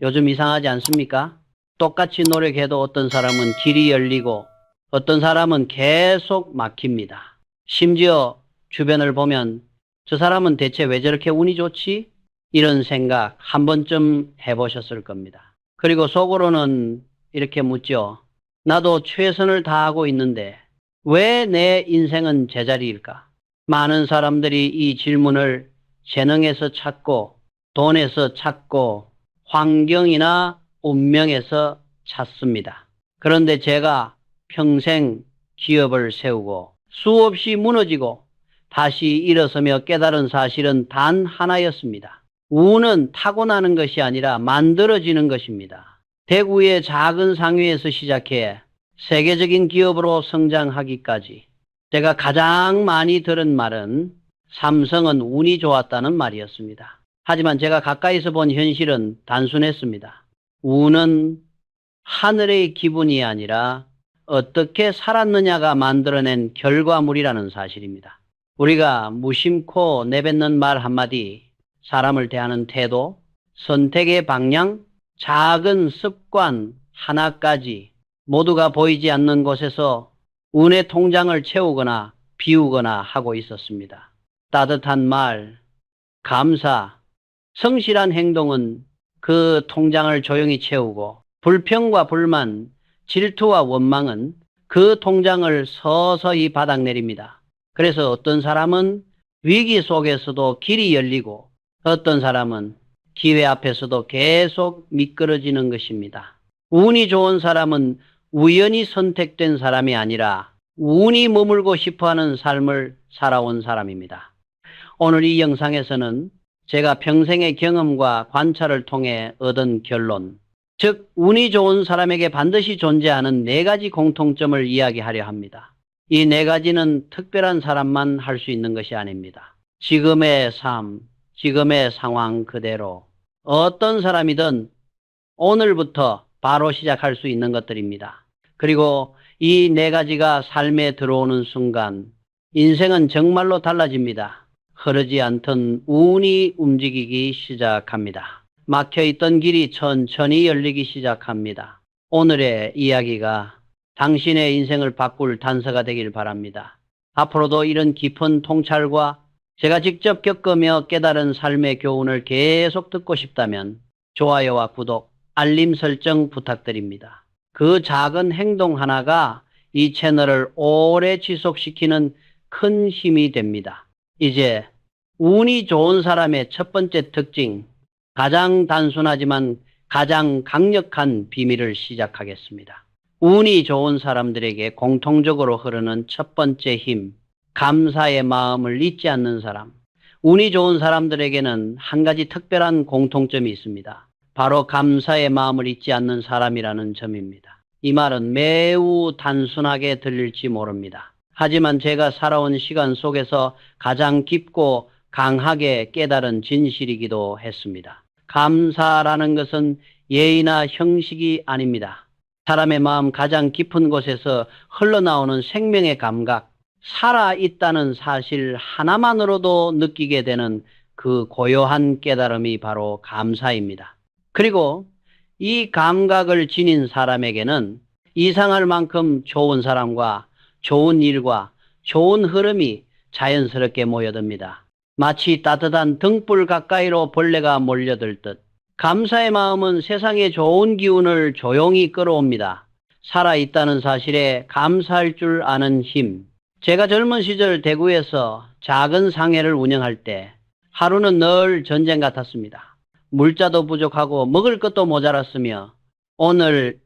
요즘 이상하지 않습니까? 똑같이 노력해도 어떤 사람은 길이 열리고 어떤 사람은 계속 막힙니다. 심지어 주변을 보면 저 사람은 대체 왜 저렇게 운이 좋지? 이런 생각 한 번쯤 해보셨을 겁니다. 그리고 속으로는 이렇게 묻죠. 나도 최선을 다하고 있는데 왜 내 인생은 제자리일까? 많은 사람들이 이 질문을 재능에서 찾고 돈에서 찾고 환경이나 운명에서 찾습니다. 그런데 제가 평생 기업을 세우고 수없이 무너지고 다시 일어서며 깨달은 사실은 단 하나였습니다. 운은 타고나는 것이 아니라 만들어지는 것입니다. 대구의 작은 상회에서 시작해 세계적인 기업으로 성장하기까지 제가 가장 많이 들은 말은 삼성은 운이 좋았다는 말이었습니다. 하지만 제가 가까이서 본 현실은 단순했습니다. 운은 하늘의 기분이 아니라 어떻게 살았느냐가 만들어낸 결과물이라는 사실입니다. 우리가 무심코 내뱉는 말 한마디, 사람을 대하는 태도, 선택의 방향, 작은 습관 하나까지 모두가 보이지 않는 곳에서 운의 통장을 채우거나 비우거나 하고 있었습니다. 따뜻한 말, 감사, 성실한 행동은 그 통장을 조용히 채우고 불평과 불만, 질투와 원망은 그 통장을 서서히 바닥내립니다. 그래서 어떤 사람은 위기 속에서도 길이 열리고 어떤 사람은 기회 앞에서도 계속 미끄러지는 것입니다. 운이 좋은 사람은 우연히 선택된 사람이 아니라 운이 머물고 싶어하는 삶을 살아온 사람입니다. 오늘 이 영상에서는 제가 평생의 경험과 관찰을 통해 얻은 결론, 즉 운이 좋은 사람에게 반드시 존재하는 4가지 공통점을 이야기하려 합니다. 이 4가지는 특별한 사람만 할 수 있는 것이 아닙니다. 지금의 삶, 지금의 상황 그대로 어떤 사람이든 오늘부터 바로 시작할 수 있는 것들입니다. 그리고 이 4가지가 삶에 들어오는 순간 인생은 정말로 달라집니다. 흐르지 않던 운이 움직이기 시작합니다. 막혀있던 길이 천천히 열리기 시작합니다. 오늘의 이야기가 당신의 인생을 바꿀 단서가 되길 바랍니다. 앞으로도 이런 깊은 통찰과 제가 직접 겪으며 깨달은 삶의 교훈을 계속 듣고 싶다면 좋아요와 구독, 알림 설정 부탁드립니다. 그 작은 행동 하나가 이 채널을 오래 지속시키는 큰 힘이 됩니다. 이제 운이 좋은 사람의 첫 번째 특징, 가장 단순하지만 가장 강력한 비밀을 시작하겠습니다. 운이 좋은 사람들에게 공통적으로 흐르는 첫 번째 힘, 감사의 마음을 잊지 않는 사람. 운이 좋은 사람들에게는 한 가지 특별한 공통점이 있습니다. 바로 감사의 마음을 잊지 않는 사람이라는 점입니다. 이 말은 매우 단순하게 들릴지 모릅니다. 하지만 제가 살아온 시간 속에서 가장 깊고 강하게 깨달은 진실이기도 했습니다. 감사라는 것은 예의나 형식이 아닙니다. 사람의 마음 가장 깊은 곳에서 흘러나오는 생명의 감각, 살아있다는 사실 하나만으로도 느끼게 되는 그 고요한 깨달음이 바로 감사입니다. 그리고 이 감각을 지닌 사람에게는 이상할 만큼 좋은 사람과 좋은 일과 좋은 흐름이 자연스럽게 모여듭니다. 마치 따뜻한 등불 가까이로 벌레가 몰려들 듯 감사의 마음은 세상의 좋은 기운을 조용히 끌어옵니다. 살아있다는 사실에 감사할 줄 아는 힘. 제가 젊은 시절 대구에서 작은 상회를 운영할 때 하루는 늘 전쟁 같았습니다. 물자도 부족하고 먹을 것도 모자랐으며 오늘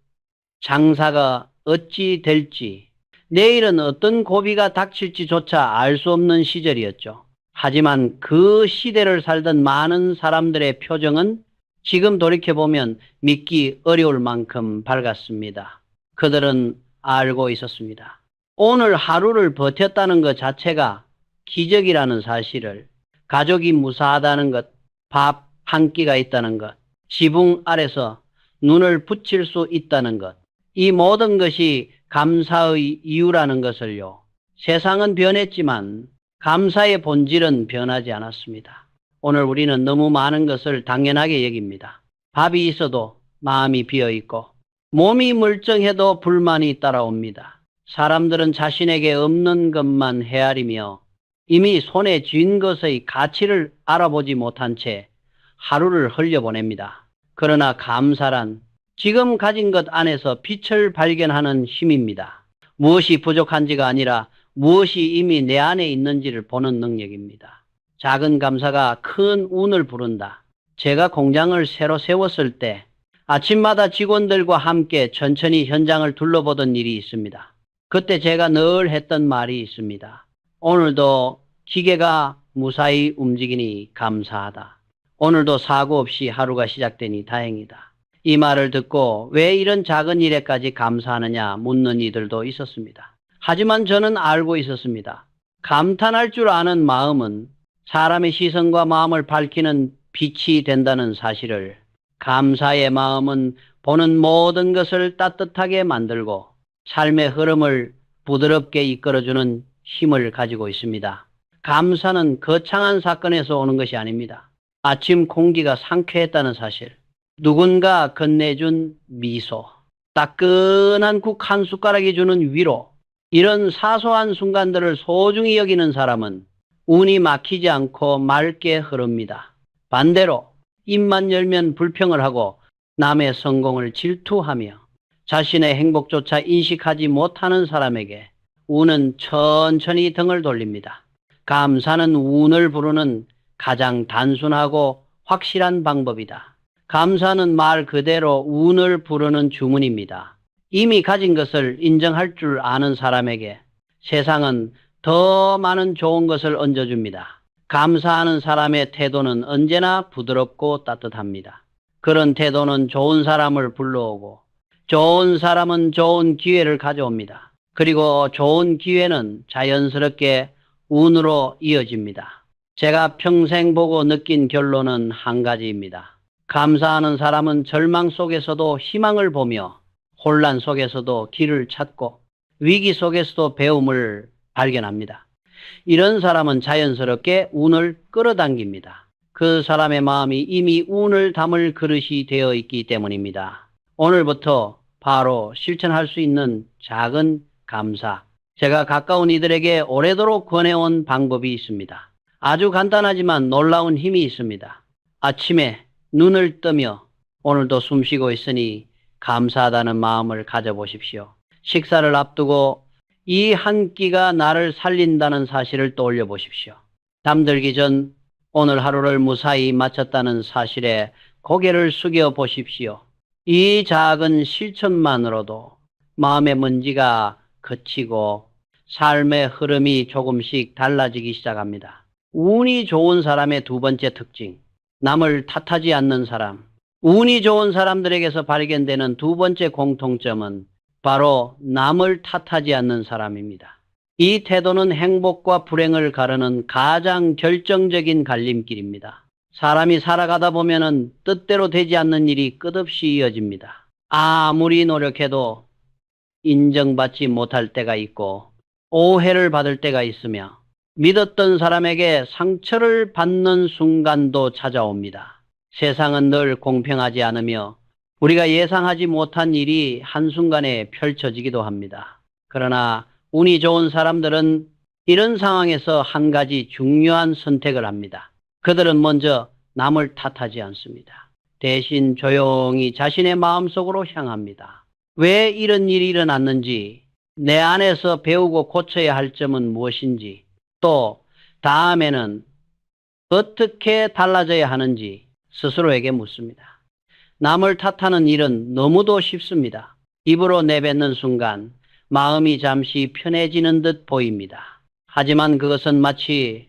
장사가 어찌 될지 내일은 어떤 고비가 닥칠지조차 알 수 없는 시절이었죠. 하지만 그 시대를 살던 많은 사람들의 표정은 지금 돌이켜보면 믿기 어려울 만큼 밝았습니다. 그들은 알고 있었습니다. 오늘 하루를 버텼다는 것 자체가 기적이라는 사실을, 가족이 무사하다는 것, 밥 한 끼가 있다는 것, 지붕 아래서 눈을 붙일 수 있다는 것, 이 모든 것이 감사의 이유라는 것을요. 세상은 변했지만 감사의 본질은 변하지 않았습니다. 오늘 우리는 너무 많은 것을 당연하게 여깁니다. 밥이 있어도 마음이 비어 있고 몸이 멀쩡해도 불만이 따라옵니다. 사람들은 자신에게 없는 것만 헤아리며 이미 손에 쥔 것의 가치를 알아보지 못한 채 하루를 흘려보냅니다. 그러나 감사란 지금 가진 것 안에서 빛을 발견하는 힘입니다. 무엇이 부족한지가 아니라 무엇이 이미 내 안에 있는지를 보는 능력입니다. 작은 감사가 큰 운을 부른다. 제가 공장을 새로 세웠을 때 아침마다 직원들과 함께 천천히 현장을 둘러보던 일이 있습니다. 그때 제가 늘 했던 말이 있습니다. 오늘도 기계가 무사히 움직이니 감사하다. 오늘도 사고 없이 하루가 시작되니 다행이다. 이 말을 듣고 왜 이런 작은 일에까지 감사하느냐 묻는 이들도 있었습니다. 하지만 저는 알고 있었습니다. 감탄할 줄 아는 마음은 사람의 시선과 마음을 밝히는 빛이 된다는 사실을, 감사의 마음은 보는 모든 것을 따뜻하게 만들고 삶의 흐름을 부드럽게 이끌어주는 힘을 가지고 있습니다. 감사는 거창한 사건에서 오는 것이 아닙니다. 아침 공기가 상쾌했다는 사실, 누군가 건네준 미소, 따끈한 국 한 숟가락이 주는 위로, 이런 사소한 순간들을 소중히 여기는 사람은 운이 막히지 않고 맑게 흐릅니다. 반대로 입만 열면 불평을 하고 남의 성공을 질투하며 자신의 행복조차 인식하지 못하는 사람에게 운은 천천히 등을 돌립니다. 감사는 운을 부르는 가장 단순하고 확실한 방법이다. 감사는 말 그대로 운을 부르는 주문입니다. 이미 가진 것을 인정할 줄 아는 사람에게 세상은 더 많은 좋은 것을 얹어줍니다. 감사하는 사람의 태도는 언제나 부드럽고 따뜻합니다. 그런 태도는 좋은 사람을 불러오고 좋은 사람은 좋은 기회를 가져옵니다. 그리고 좋은 기회는 자연스럽게 운으로 이어집니다. 제가 평생 보고 느낀 결론은 한 가지입니다. 감사하는 사람은 절망 속에서도 희망을 보며 혼란 속에서도 길을 찾고 위기 속에서도 배움을 발견합니다. 이런 사람은 자연스럽게 운을 끌어당깁니다. 그 사람의 마음이 이미 운을 담을 그릇이 되어 있기 때문입니다. 오늘부터 바로 실천할 수 있는 작은 감사, 제가 가까운 이들에게 오래도록 권해온 방법이 있습니다. 아주 간단하지만 놀라운 힘이 있습니다. 아침에 눈을 뜨며 오늘도 숨쉬고 있으니 감사하다는 마음을 가져보십시오. 식사를 앞두고 이 한 끼가 나를 살린다는 사실을 떠올려 보십시오. 잠들기 전 오늘 하루를 무사히 마쳤다는 사실에 고개를 숙여 보십시오. 이 작은 실천만으로도 마음의 먼지가 그치고 삶의 흐름이 조금씩 달라지기 시작합니다. 운이 좋은 사람의 두 번째 특징, 남을 탓하지 않는 사람. 운이 좋은 사람들에게서 발견되는 두 번째 공통점은 바로 남을 탓하지 않는 사람입니다. 이 태도는 행복과 불행을 가르는 가장 결정적인 갈림길입니다. 사람이 살아가다 보면은 뜻대로 되지 않는 일이 끝없이 이어집니다. 아무리 노력해도 인정받지 못할 때가 있고 오해를 받을 때가 있으며 믿었던 사람에게 상처를 받는 순간도 찾아옵니다. 세상은 늘 공평하지 않으며 우리가 예상하지 못한 일이 한순간에 펼쳐지기도 합니다. 그러나 운이 좋은 사람들은 이런 상황에서 한 가지 중요한 선택을 합니다. 그들은 먼저 남을 탓하지 않습니다. 대신 조용히 자신의 마음속으로 향합니다. 왜 이런 일이 일어났는지, 내 안에서 배우고 고쳐야 할 점은 무엇인지, 또 다음에는 어떻게 달라져야 하는지 스스로에게 묻습니다. 남을 탓하는 일은 너무도 쉽습니다. 입으로 내뱉는 순간 마음이 잠시 편해지는 듯 보입니다. 하지만 그것은 마치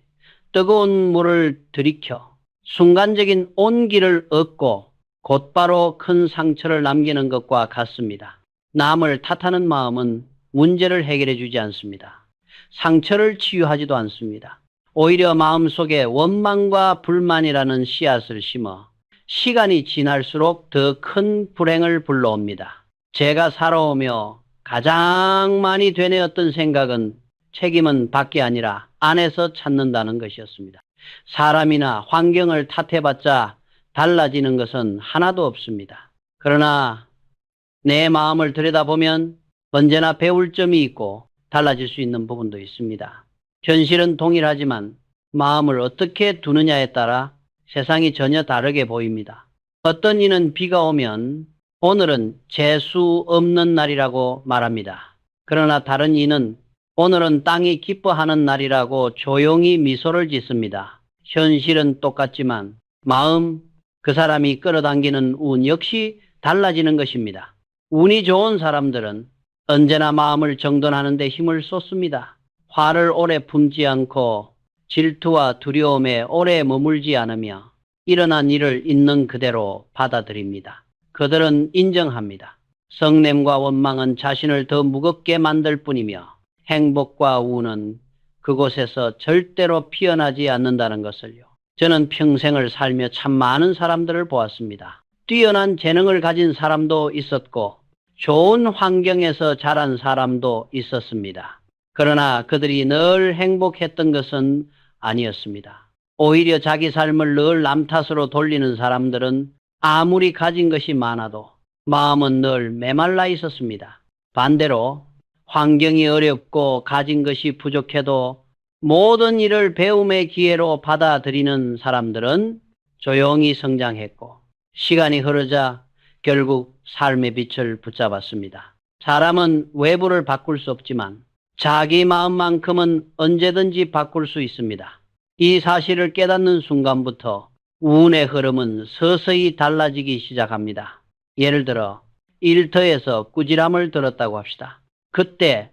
뜨거운 물을 들이켜 순간적인 온기를 얻고 곧바로 큰 상처를 남기는 것과 같습니다. 남을 탓하는 마음은 문제를 해결해 주지 않습니다. 상처를 치유하지도 않습니다. 오히려 마음속에 원망과 불만이라는 씨앗을 심어 시간이 지날수록 더 큰 불행을 불러옵니다. 제가 살아오며 가장 많이 되뇌었던 생각은 책임은 밖이 아니라 안에서 찾는다는 것이었습니다. 사람이나 환경을 탓해봤자 달라지는 것은 하나도 없습니다. 그러나 내 마음을 들여다보면 언제나 배울 점이 있고 달라질 수 있는 부분도 있습니다. 현실은 동일하지만 마음을 어떻게 두느냐에 따라 세상이 전혀 다르게 보입니다. 어떤 이는 비가 오면 오늘은 재수 없는 날이라고 말합니다. 그러나 다른 이는 오늘은 땅이 기뻐하는 날이라고 조용히 미소를 짓습니다. 현실은 똑같지만 마음, 그 사람이 끌어당기는 운 역시 달라지는 것입니다. 운이 좋은 사람들은 언제나 마음을 정돈하는 데 힘을 쏟습니다. 화를 오래 품지 않고 질투와 두려움에 오래 머물지 않으며 일어난 일을 있는 그대로 받아들입니다. 그들은 인정합니다. 성냄과 원망은 자신을 더 무겁게 만들 뿐이며 행복과 운은 그곳에서 절대로 피어나지 않는다는 것을요. 저는 평생을 살며 참 많은 사람들을 보았습니다. 뛰어난 재능을 가진 사람도 있었고 좋은 환경에서 자란 사람도 있었습니다. 그러나 그들이 늘 행복했던 것은 아니었습니다. 오히려 자기 삶을 늘 남 탓으로 돌리는 사람들은 아무리 가진 것이 많아도 마음은 늘 메말라 있었습니다. 반대로 환경이 어렵고 가진 것이 부족해도 모든 일을 배움의 기회로 받아들이는 사람들은 조용히 성장했고 시간이 흐르자 결국 삶의 빛을 붙잡았습니다. 사람은 외부를 바꿀 수 없지만 자기 마음만큼은 언제든지 바꿀 수 있습니다. 이 사실을 깨닫는 순간부터 운의 흐름은 서서히 달라지기 시작합니다. 예를 들어 일터에서 꾸지람을 들었다고 합시다. 그때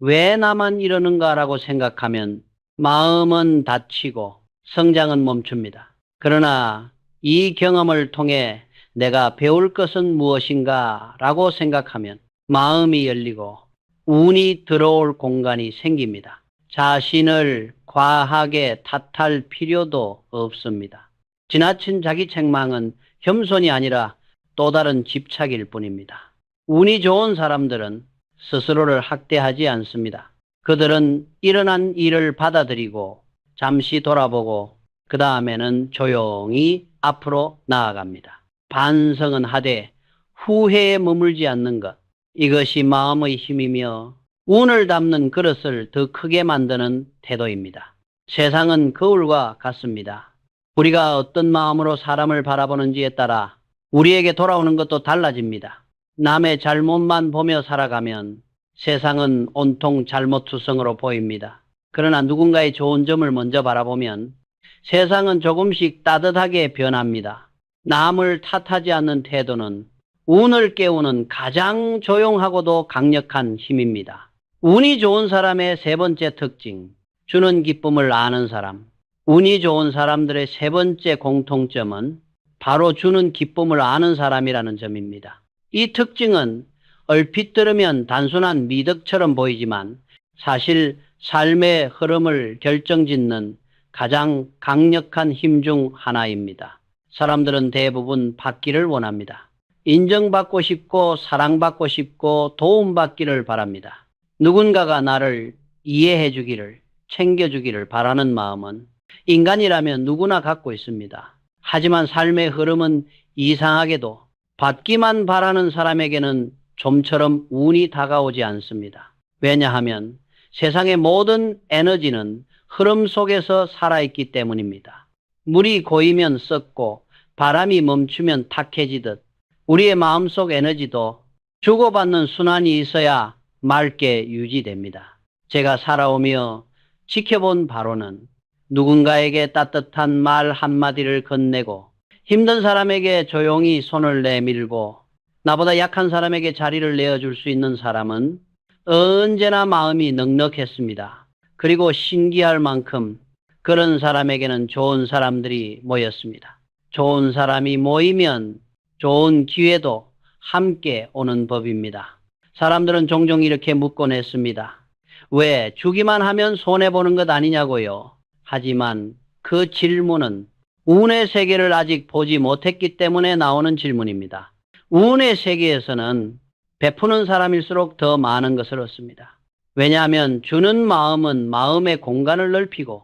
왜 나만 이러는가라고 생각하면 마음은 다치고 성장은 멈춥니다. 그러나 이 경험을 통해 내가 배울 것은 무엇인가 라고 생각하면 마음이 열리고 운이 들어올 공간이 생깁니다. 자신을 과하게 탓할 필요도 없습니다. 지나친 자기 책망은 겸손이 아니라 또 다른 집착일 뿐입니다. 운이 좋은 사람들은 스스로를 학대하지 않습니다. 그들은 일어난 일을 받아들이고 잠시 돌아보고 그 다음에는 조용히 앞으로 나아갑니다. 반성은 하되 후회에 머물지 않는 것, 이것이 마음의 힘이며 운을 담는 그릇을 더 크게 만드는 태도입니다. 세상은 거울과 같습니다. 우리가 어떤 마음으로 사람을 바라보는지에 따라 우리에게 돌아오는 것도 달라집니다. 남의 잘못만 보며 살아가면 세상은 온통 잘못투성으로 보입니다. 그러나 누군가의 좋은 점을 먼저 바라보면 세상은 조금씩 따뜻하게 변합니다. 남을 탓하지 않는 태도는 운을 깨우는 가장 조용하고도 강력한 힘입니다. 운이 좋은 사람의 세 번째 특징, 주는 기쁨을 아는 사람. 운이 좋은 사람들의 세 번째 공통점은 바로 주는 기쁨을 아는 사람이라는 점입니다. 이 특징은 얼핏 들으면 단순한 미덕처럼 보이지만 사실 삶의 흐름을 결정짓는 가장 강력한 힘 중 하나입니다. 사람들은 대부분 받기를 원합니다. 인정받고 싶고 사랑받고 싶고 도움받기를 바랍니다. 누군가가 나를 이해해 주기를, 챙겨주기를 바라는 마음은 인간이라면 누구나 갖고 있습니다. 하지만 삶의 흐름은 이상하게도 받기만 바라는 사람에게는 좀처럼 운이 다가오지 않습니다. 왜냐하면 세상의 모든 에너지는 흐름 속에서 살아있기 때문입니다. 물이 고이면 썩고 바람이 멈추면 탁해지듯 우리의 마음속 에너지도 주고받는 순환이 있어야 맑게 유지됩니다. 제가 살아오며 지켜본 바로는 누군가에게 따뜻한 말 한마디를 건네고 힘든 사람에게 조용히 손을 내밀고 나보다 약한 사람에게 자리를 내어줄 수 있는 사람은 언제나 마음이 넉넉했습니다. 그리고 신기할 만큼 그런 사람에게는 좋은 사람들이 모였습니다. 좋은 사람이 모이면 좋은 기회도 함께 오는 법입니다. 사람들은 종종 이렇게 묻곤 했습니다. 왜 주기만 하면 손해보는 것 아니냐고요. 하지만 그 질문은 운의 세계를 아직 보지 못했기 때문에 나오는 질문입니다. 운의 세계에서는 베푸는 사람일수록 더 많은 것을 얻습니다. 왜냐하면 주는 마음은 마음의 공간을 넓히고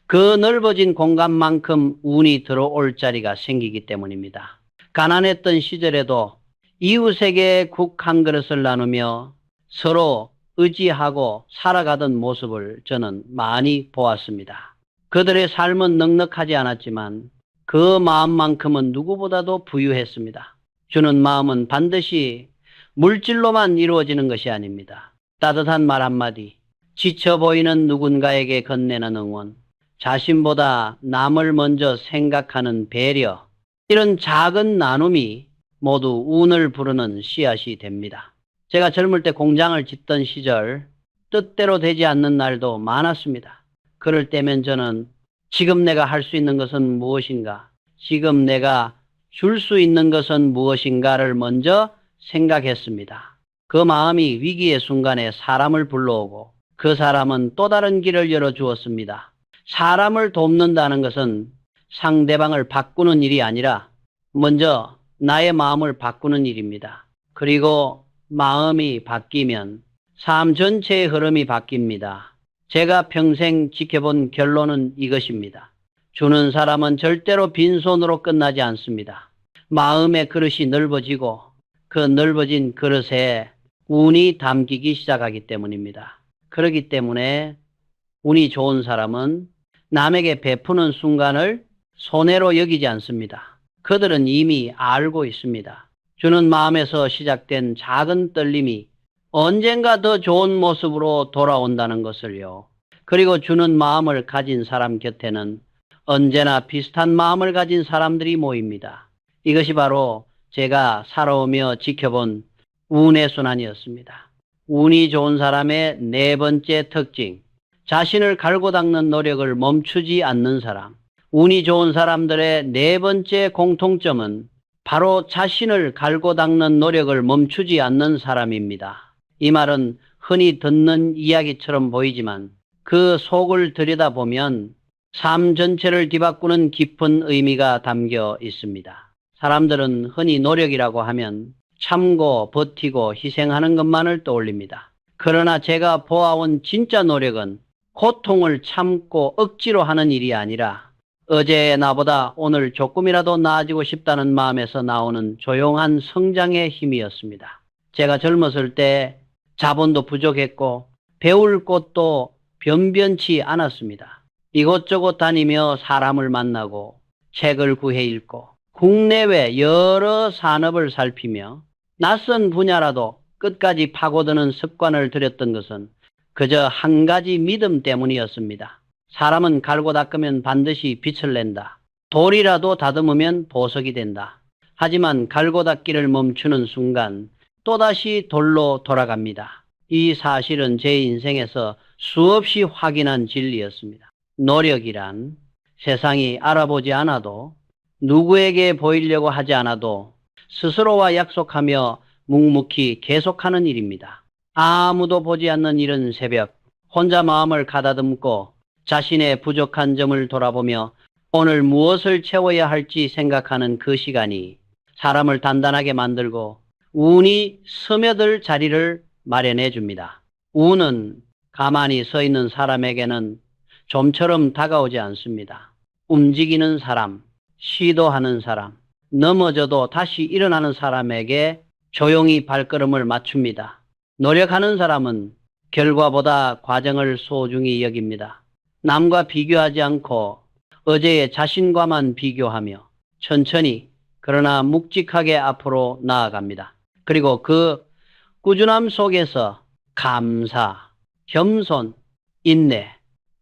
그 넓어진 공간만큼 운이 들어올 자리가 생기기 때문입니다. 가난했던 시절에도 이웃에게 국 한 그릇을 나누며 서로 의지하고 살아가던 모습을 저는 많이 보았습니다. 그들의 삶은 넉넉하지 않았지만 그 마음만큼은 누구보다도 부유했습니다. 주는 마음은 반드시 물질로만 이루어지는 것이 아닙니다. 따뜻한 말 한마디, 지쳐 보이는 누군가에게 건네는 응원, 자신보다 남을 먼저 생각하는 배려, 이런 작은 나눔이 모두 운을 부르는 씨앗이 됩니다. 제가 젊을 때 공장을 짓던 시절 뜻대로 되지 않는 날도 많았습니다. 그럴 때면 저는 지금 내가 할 수 있는 것은 무엇인가? 지금 내가 줄 수 있는 것은 무엇인가를 먼저 생각했습니다. 그 마음이 위기의 순간에 사람을 불러오고 그 사람은 또 다른 길을 열어주었습니다. 사람을 돕는다는 것은 상대방을 바꾸는 일이 아니라 먼저 나의 마음을 바꾸는 일입니다. 그리고 마음이 바뀌면 삶 전체의 흐름이 바뀝니다. 제가 평생 지켜본 결론은 이것입니다. 주는 사람은 절대로 빈손으로 끝나지 않습니다. 마음의 그릇이 넓어지고 그 넓어진 그릇에 운이 담기기 시작하기 때문입니다. 그렇기 때문에 운이 좋은 사람은 남에게 베푸는 순간을 손해로 여기지 않습니다. 그들은 이미 알고 있습니다. 주는 마음에서 시작된 작은 떨림이 언젠가 더 좋은 모습으로 돌아온다는 것을요. 그리고 주는 마음을 가진 사람 곁에는 언제나 비슷한 마음을 가진 사람들이 모입니다. 이것이 바로 제가 살아오며 지켜본 운의 순환이었습니다. 운이 좋은 사람의 네 번째 특징, 자신을 갈고 닦는 노력을 멈추지 않는 사람. 운이 좋은 사람들의 네 번째 공통점은 바로 자신을 갈고 닦는 노력을 멈추지 않는 사람입니다. 이 말은 흔히 듣는 이야기처럼 보이지만 그 속을 들여다보면 삶 전체를 뒤바꾸는 깊은 의미가 담겨 있습니다. 사람들은 흔히 노력이라고 하면 참고 버티고 희생하는 것만을 떠올립니다. 그러나 제가 보아온 진짜 노력은 고통을 참고 억지로 하는 일이 아니라 어제의 나보다 오늘 조금이라도 나아지고 싶다는 마음에서 나오는 조용한 성장의 힘이었습니다. 제가 젊었을 때 자본도 부족했고 배울 곳도 변변치 않았습니다. 이곳저곳 다니며 사람을 만나고 책을 구해 읽고 국내외 여러 산업을 살피며 낯선 분야라도 끝까지 파고드는 습관을 들였던 것은 그저 한 가지 믿음 때문이었습니다. 사람은 갈고 닦으면 반드시 빛을 낸다. 돌이라도 다듬으면 보석이 된다. 하지만 갈고 닦기를 멈추는 순간 또다시 돌로 돌아갑니다. 이 사실은 제 인생에서 수없이 확인한 진리였습니다. 노력이란 세상이 알아보지 않아도 누구에게 보이려고 하지 않아도 스스로와 약속하며 묵묵히 계속하는 일입니다. 아무도 보지 않는 이른 새벽, 혼자 마음을 가다듬고 자신의 부족한 점을 돌아보며 오늘 무엇을 채워야 할지 생각하는 그 시간이 사람을 단단하게 만들고 운이 스며들 자리를 마련해 줍니다. 운은 가만히 서 있는 사람에게는 좀처럼 다가오지 않습니다. 움직이는 사람, 시도하는 사람, 넘어져도 다시 일어나는 사람에게 조용히 발걸음을 맞춥니다. 노력하는 사람은 결과보다 과정을 소중히 여깁니다. 남과 비교하지 않고 어제의 자신과만 비교하며 천천히 그러나 묵직하게 앞으로 나아갑니다. 그리고 그 꾸준함 속에서 감사, 겸손, 인내,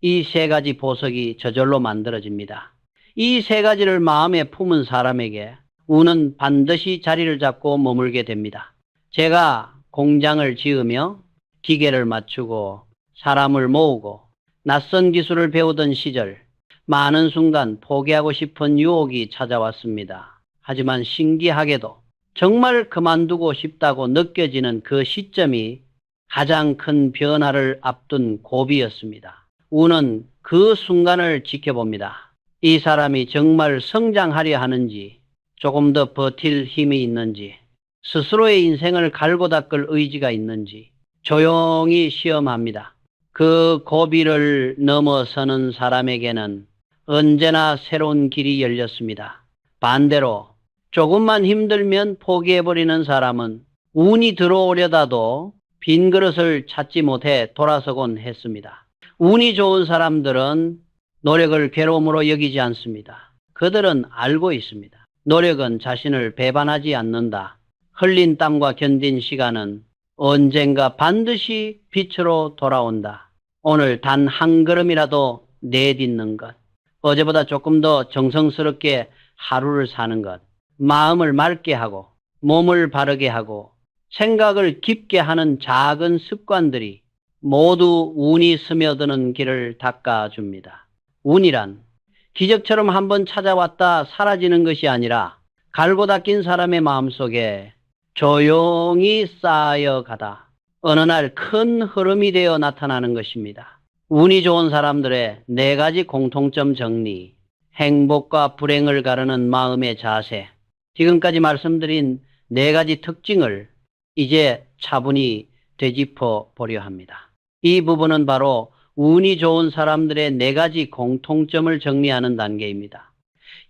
이 세 가지 보석이 저절로 만들어집니다. 이 세 가지를 마음에 품은 사람에게 운은 반드시 자리를 잡고 머물게 됩니다. 제가 공장을 지으며 기계를 맞추고 사람을 모으고 낯선 기술을 배우던 시절 많은 순간 포기하고 싶은 유혹이 찾아왔습니다. 하지만 신기하게도 정말 그만두고 싶다고 느껴지는 그 시점이 가장 큰 변화를 앞둔 고비였습니다. 운은 그 순간을 지켜봅니다. 이 사람이 정말 성장하려 하는지, 조금 더 버틸 힘이 있는지, 스스로의 인생을 갈고 닦을 의지가 있는지 조용히 시험합니다. 그 고비를 넘어서는 사람에게는 언제나 새로운 길이 열렸습니다. 반대로 조금만 힘들면 포기해버리는 사람은 운이 들어오려다도 빈 그릇을 찾지 못해 돌아서곤 했습니다. 운이 좋은 사람들은 노력을 괴로움으로 여기지 않습니다. 그들은 알고 있습니다. 노력은 자신을 배반하지 않는다. 흘린 땀과 견딘 시간은 언젠가 반드시 빛으로 돌아온다. 오늘 단 한 걸음이라도 내딛는 것, 어제보다 조금 더 정성스럽게 하루를 사는 것, 마음을 맑게 하고 몸을 바르게 하고 생각을 깊게 하는 작은 습관들이 모두 운이 스며드는 길을 닦아줍니다. 운이란 기적처럼 한번 찾아왔다 사라지는 것이 아니라 갈고 닦인 사람의 마음속에 조용히 쌓여가다 어느 날 큰 흐름이 되어 나타나는 것입니다. 운이 좋은 사람들의 4가지 공통점 정리, 행복과 불행을 가르는 마음의 자세, 지금까지 말씀드린 4가지 특징을 이제 차분히 되짚어 보려 합니다. 이 부분은 바로 운이 좋은 사람들의 4가지 공통점을 정리하는 단계입니다.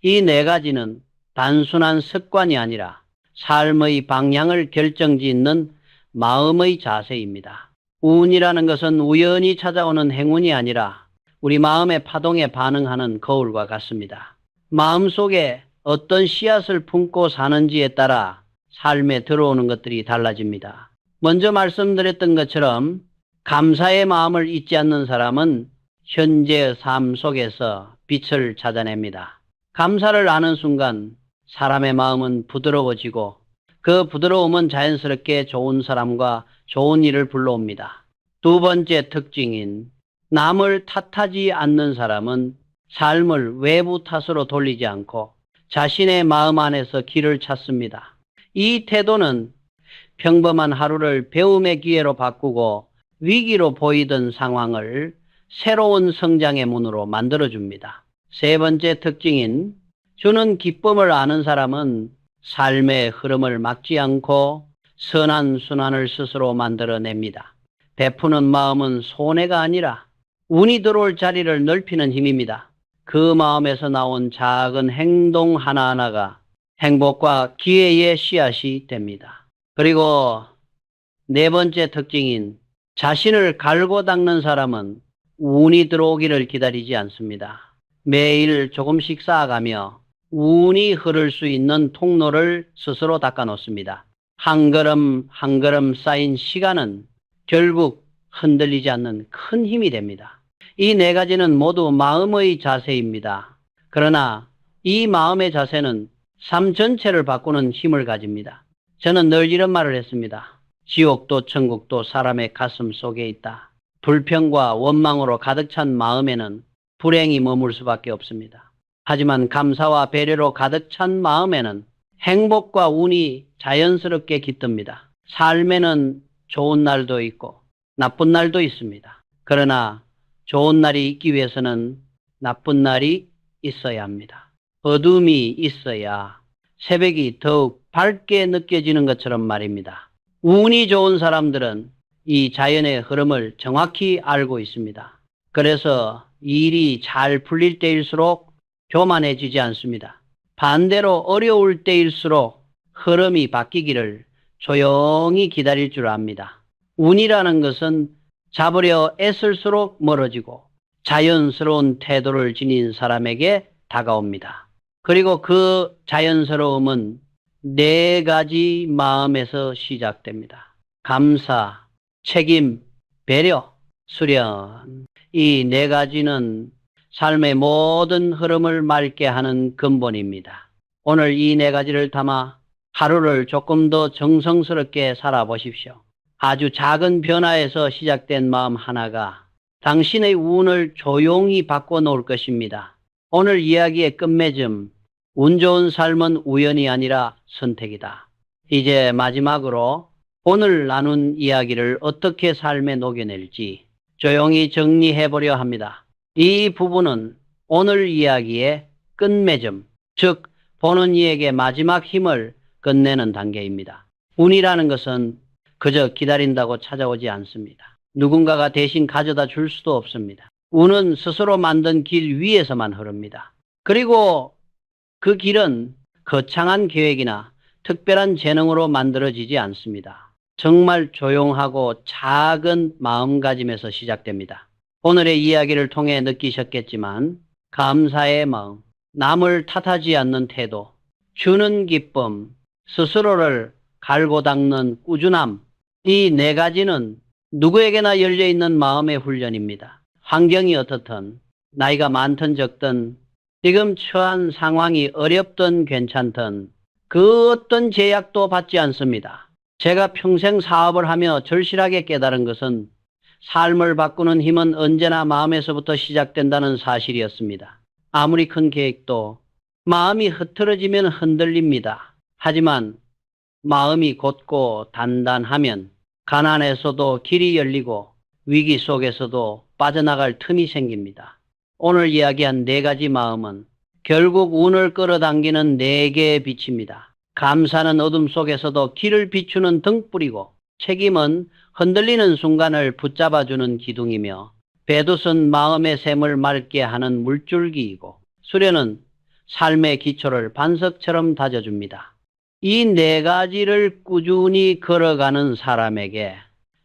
이 4가지는 단순한 습관이 아니라 삶의 방향을 결정짓는 마음의 자세입니다. 운이라는 것은 우연히 찾아오는 행운이 아니라 우리 마음의 파동에 반응하는 거울과 같습니다. 마음속에 어떤 씨앗을 품고 사는지에 따라 삶에 들어오는 것들이 달라집니다. 먼저 말씀드렸던 것처럼 감사의 마음을 잊지 않는 사람은 현재의 삶 속에서 빛을 찾아냅니다. 감사를 아는 순간 사람의 마음은 부드러워지고 그 부드러움은 자연스럽게 좋은 사람과 좋은 일을 불러옵니다. 2번째 특징인 남을 탓하지 않는 사람은 삶을 외부 탓으로 돌리지 않고 자신의 마음 안에서 길을 찾습니다. 이 태도는 평범한 하루를 배움의 기회로 바꾸고 위기로 보이던 상황을 새로운 성장의 문으로 만들어줍니다. 3번째 특징인 주는 기쁨을 아는 사람은 삶의 흐름을 막지 않고 선한 순환을 스스로 만들어냅니다. 베푸는 마음은 손해가 아니라 운이 들어올 자리를 넓히는 힘입니다. 그 마음에서 나온 작은 행동 하나하나가 행복과 기회의 씨앗이 됩니다. 그리고 4번째 특징인 자신을 갈고 닦는 사람은 운이 들어오기를 기다리지 않습니다. 매일 조금씩 쌓아가며 운이 흐를 수 있는 통로를 스스로 닦아 놓습니다. 한 걸음 한 걸음 쌓인 시간은 결국 흔들리지 않는 큰 힘이 됩니다. 이 4가지는 모두 마음의 자세입니다. 그러나 이 마음의 자세는 삶 전체를 바꾸는 힘을 가집니다. 저는 늘 이런 말을 했습니다. 지옥도 천국도 사람의 가슴 속에 있다. 불평과 원망으로 가득 찬 마음에는 불행이 머물 수밖에 없습니다. 하지만 감사와 배려로 가득 찬 마음에는 행복과 운이 자연스럽게 깃듭니다. 삶에는 좋은 날도 있고 나쁜 날도 있습니다. 그러나 좋은 날이 있기 위해서는 나쁜 날이 있어야 합니다. 어둠이 있어야 새벽이 더욱 밝게 느껴지는 것처럼 말입니다. 운이 좋은 사람들은 이 자연의 흐름을 정확히 알고 있습니다. 그래서 일이 잘 풀릴 때일수록 교만해지지 않습니다. 반대로 어려울 때일수록 흐름이 바뀌기를 조용히 기다릴 줄 압니다. 운이라는 것은 잡으려 애쓸수록 멀어지고 자연스러운 태도를 지닌 사람에게 다가옵니다. 그리고 그 자연스러움은 4가지 마음에서 시작됩니다. 감사, 책임, 배려, 수련. 이 4가지는 삶의 모든 흐름을 맑게 하는 근본입니다. 오늘 이 4가지를 담아 하루를 조금 더 정성스럽게 살아보십시오. 아주 작은 변화에서 시작된 마음 하나가 당신의 운을 조용히 바꿔놓을 것입니다. 오늘 이야기의 끝맺음, 운 좋은 삶은 우연이 아니라 선택이다. 이제 마지막으로 오늘 나눈 이야기를 어떻게 삶에 녹여낼지 조용히 정리해보려 합니다. 이 부분은 오늘 이야기의 끝맺음, 즉 보는 이에게 마지막 힘을 끝내는 단계입니다. 운이라는 것은 그저 기다린다고 찾아오지 않습니다. 누군가가 대신 가져다 줄 수도 없습니다. 운은 스스로 만든 길 위에서만 흐릅니다. 그리고 그 길은 거창한 계획이나 특별한 재능으로 만들어지지 않습니다. 정말 조용하고 작은 마음가짐에서 시작됩니다. 오늘의 이야기를 통해 느끼셨겠지만 감사의 마음, 남을 탓하지 않는 태도, 주는 기쁨, 스스로를 갈고 닦는 꾸준함, 이 네 가지는 누구에게나 열려있는 마음의 훈련입니다. 환경이 어떻든, 나이가 많든 적든, 지금 처한 상황이 어렵든 괜찮든 그 어떤 제약도 받지 않습니다. 제가 평생 사업을 하며 절실하게 깨달은 것은 삶을 바꾸는 힘은 언제나 마음에서부터 시작된다는 사실이었습니다. 아무리 큰 계획도 마음이 흐트러지면 흔들립니다. 하지만 마음이 곧고 단단하면 가난에서도 길이 열리고 위기 속에서도 빠져나갈 틈이 생깁니다. 오늘 이야기한 네 가지 마음은 결국 운을 끌어당기는 네 개의 빛입니다. 감사는 어둠 속에서도 길을 비추는 등불이고, 책임은 흔들리는 순간을 붙잡아주는 기둥이며, 배도선 마음의 샘을 맑게 하는 물줄기이고, 수련은 삶의 기초를 반석처럼 다져줍니다. 이 네 가지를 꾸준히 걸어가는 사람에게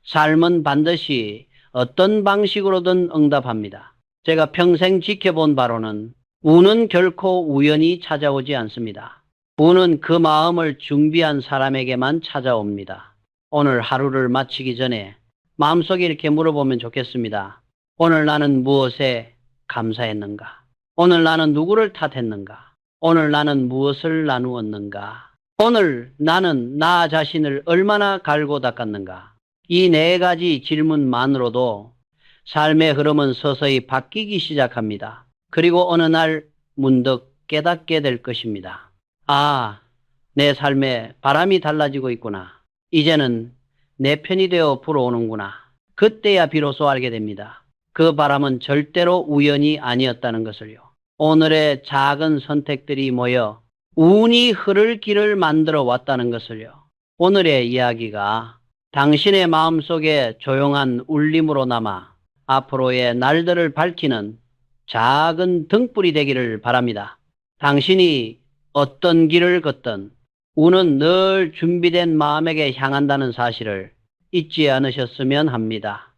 삶은 반드시 어떤 방식으로든 응답합니다. 제가 평생 지켜본 바로는 운은 결코 우연히 찾아오지 않습니다. 운은 그 마음을 준비한 사람에게만 찾아옵니다. 오늘 하루를 마치기 전에 마음속에 이렇게 물어보면 좋겠습니다. 오늘 나는 무엇에 감사했는가? 오늘 나는 누구를 탓했는가? 오늘 나는 무엇을 나누었는가? 오늘 나는 나 자신을 얼마나 갈고 닦았는가? 이 네 가지 질문만으로도 삶의 흐름은 서서히 바뀌기 시작합니다. 그리고 어느 날 문득 깨닫게 될 것입니다. 아, 내 삶에 바람이 달라지고 있구나. 이제는 내 편이 되어 불어오는구나. 그때야 비로소 알게 됩니다. 그 바람은 절대로 우연이 아니었다는 것을요. 오늘의 작은 선택들이 모여 운이 흐를 길을 만들어 왔다는 것을요. 오늘의 이야기가 당신의 마음속에 조용한 울림으로 남아 앞으로의 날들을 밝히는 작은 등불이 되기를 바랍니다. 당신이 어떤 길을 걷든 운은 늘 준비된 마음에게 향한다는 사실을 잊지 않으셨으면 합니다.